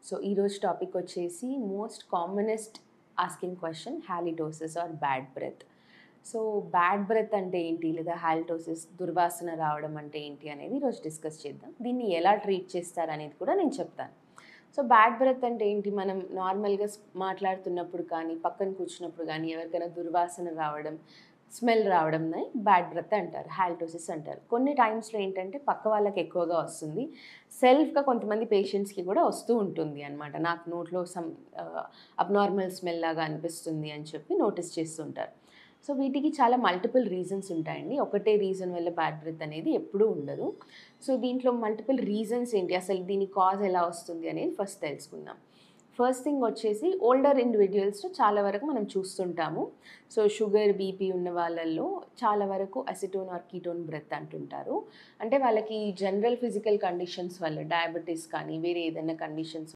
So ఈరోజు topic వచ్చేసి most commonest asking question halitosis or bad breath. So bad breath అంటే ఏంటి, లేదా హాలిడోసిస్ దుర్వాసన రావడం అంటే ఏంటి అనేది ఈరోజు డిస్కస్ చేద్దాం. దీన్ని ఎలా ట్రీట్ చేస్తారు అనేది కూడా నేను చెప్తాను. సో బ్యాడ్ బ్రెత్ అంటే ఏంటి, మనం నార్మల్గా మాట్లాడుతున్నప్పుడు కానీ పక్కన కూర్చున్నప్పుడు కానీ ఎవరికైనా దుర్వాసన రావడం, స్మెల్ రావడంని బ్యాడ్ బ్రెత్ అంటారు, హాలిడోసిస్ అంటారు. కొన్ని టైమ్స్లో ఏంటంటే పక్క వాళ్ళకి ఎక్కువగా వస్తుంది, సెల్ఫ్గా కొంతమంది పేషెంట్స్కి కూడా వస్తూ ఉంటుంది అనమాట. నాకు నోట్లో సమ్ అబ్నార్మల్ స్మెల్ లాగా అనిపిస్తుంది అని చెప్పి నోటీస్ చేస్తుంటారు. సో వీటికి చాలా మల్టిపుల్ రీజన్స్ ఉంటాయండి. ఒకటే రీజన్ వల్ల బ్యాడ్ బ్రెత్ అనేది ఎప్పుడూ ఉండదు. సో దీంట్లో మల్టిపుల్ రీజన్స్ ఏంటి, అసలు దీని కాజ్ ఎలా వస్తుంది అనేది ఫస్ట్ తెలుసుకుందాం. ఫస్ట్ థింగ్ వచ్చేసి ఓల్డర్ ఇండివిజువల్స్లో చాలా వరకు మనం చూస్తుంటాము. సో షుగర్, బీపీ ఉన్న వాళ్ళల్లో చాలా వరకు అసిటోన్ ఆర్ కీటోన్ బ్రెత్ అంటుంటారు. అంటే వాళ్ళకి జనరల్ ఫిజికల్ కండిషన్స్ వల్ల, డయాబెటీస్ కానీ వేరే ఏదైనా కండిషన్స్